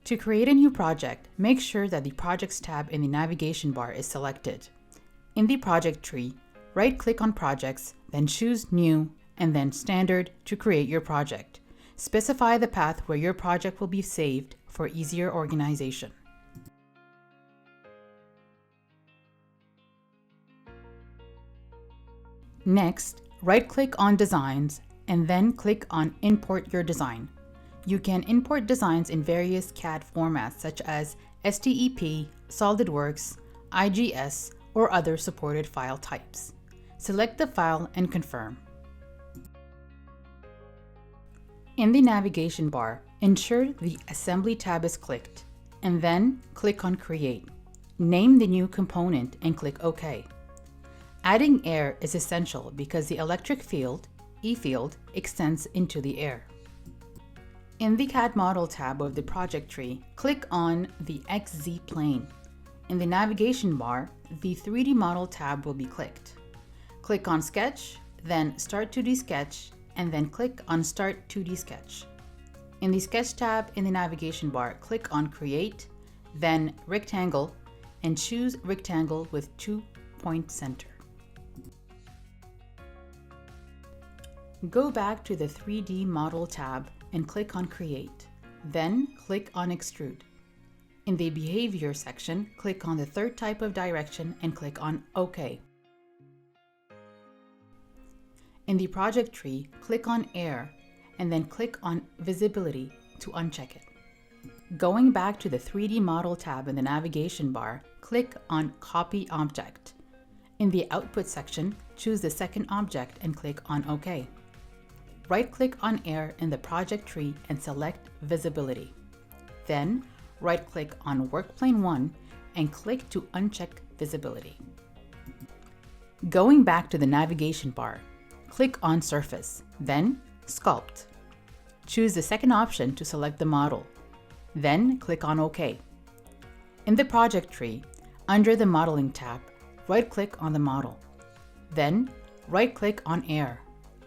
To create a new project, make sure that the Projects tab in the navigation bar is selected. In the project tree, right-click on Projects, then choose New, and then Standard to create your project. Specify the path where your project will be saved for easier organization. Next, right-click on Designs and then click on Import your design. You can import designs in various CAD formats such as STEP, SolidWorks, IGS, or other supported file types. Select the file and confirm. In the navigation bar, ensure the Assembly tab is clicked, and then click on Create. Name the new component and click OK. Adding air is essential because the electric field, E field, extends into the air. In the CAD Model tab of the project tree, click on the XZ plane. In the navigation bar, the 3D Model tab will be clicked. Click on Sketch, then Start 2D Sketch, and then click on Start 2D Sketch. In the Sketch tab in the navigation bar, click on Create, then Rectangle, and choose Rectangle with 2-point center. Go back to the 3D Model tab and click on Create, then click on Extrude. In the Behavior section, click on the third type of direction and click on OK. In the project tree, click on Air and then click on Visibility to uncheck it. Going back to the 3D Model tab in the navigation bar, click on Copy Object. In the Output section, choose the second object and click on OK. Right-click on Air in the project tree and select Visibility. Then, right-click on Workplane 1 and click to uncheck Visibility. Going back to the navigation bar, click on Surface, then Sculpt. Choose the second option to select the model. Then click on OK. In the project tree, under the Modeling tab, right-click on the model. Then, right-click on Air,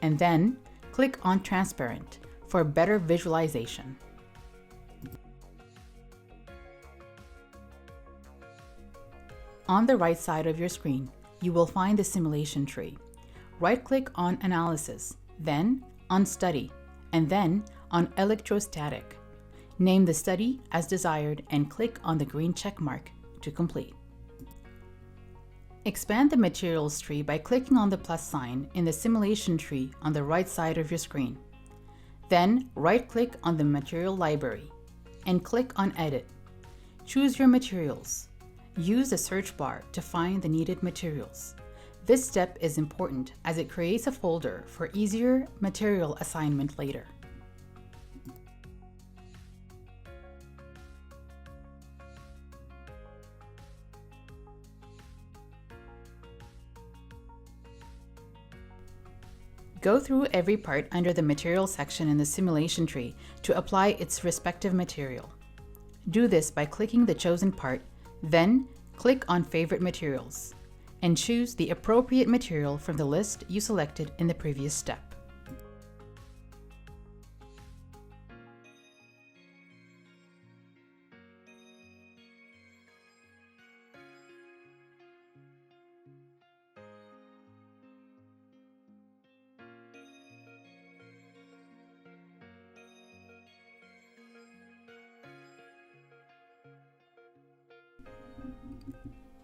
and then click on Transparent for better visualization. On the right side of your screen, you will find the simulation tree. Right-click on Analysis, then on Study, and then on Electrostatic. Name the study as desired and click on the green check mark to complete. Expand the Materials tree by clicking on the plus sign in the simulation tree on the right side of your screen. Then right-click on the Material Library and click on Edit. Choose your materials. Use the search bar to find the needed materials. This step is important as it creates a folder for easier material assignment later. Go through every part under the Material section in the simulation tree to apply its respective material. Do this by clicking the chosen part, then click on Favorite Materials, and choose the appropriate material from the list you selected in the previous step.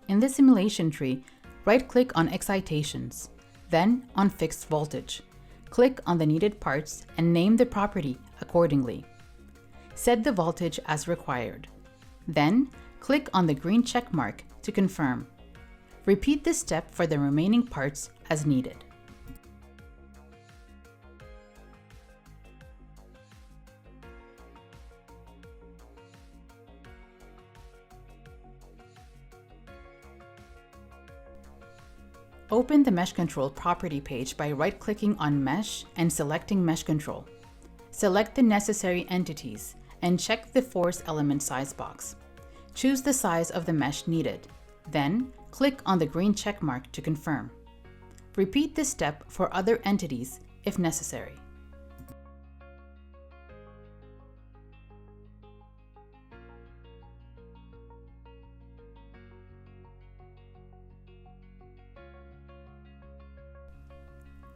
In the simulation tree, right-click on Excitations, then on Fixed Voltage. Click on the needed parts and name the property accordingly. Set the voltage as required. Then, click on the green check mark to confirm. Repeat this step for the remaining parts as needed. Open the Mesh Control property page by right-clicking on Mesh and selecting Mesh Control. Select the necessary entities and check the Force Element Size box. Choose the size of the mesh needed. Then, click on the green check mark to confirm. Repeat this step for other entities if necessary.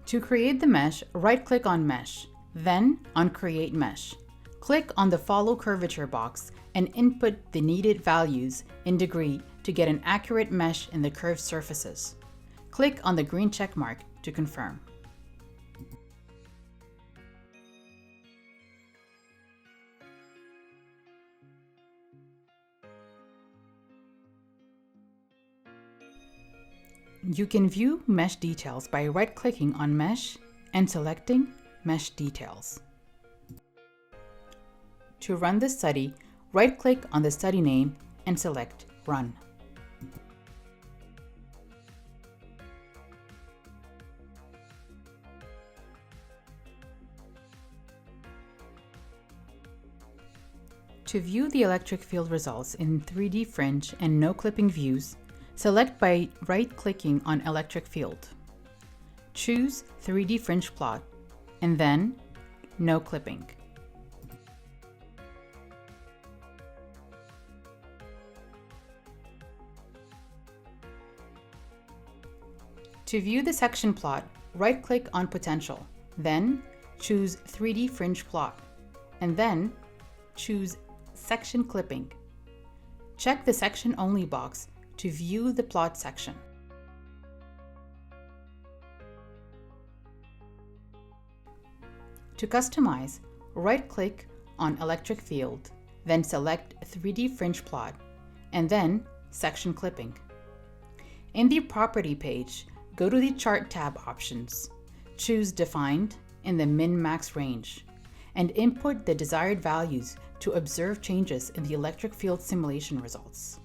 To create the mesh, right-click on Mesh, then on Create Mesh. Click on the Follow Curvature box and input the needed values in degree to get an accurate mesh in the curved surfaces. Click on the green check mark to confirm. You can view mesh details by right-clicking on Mesh and selecting Mesh Details. To run the study, right-click on the study name and select Run. To view the electric field results in 3D fringe and no clipping views, select by right-clicking on Electric Field. Choose 3D Fringe Plot, and then No Clipping. To view the section plot, right-click on Potential, then choose 3D Fringe Plot, and then choose Section Clipping. Check the Section Only box to view the plot section. To customize, right-click on Electric Field, then select 3D Fringe Plot, and then Section Clipping. In the Property page, go to the Chart tab options. Choose Defined in the Min-Max range, and input the desired values to observe changes in the electric field simulation results.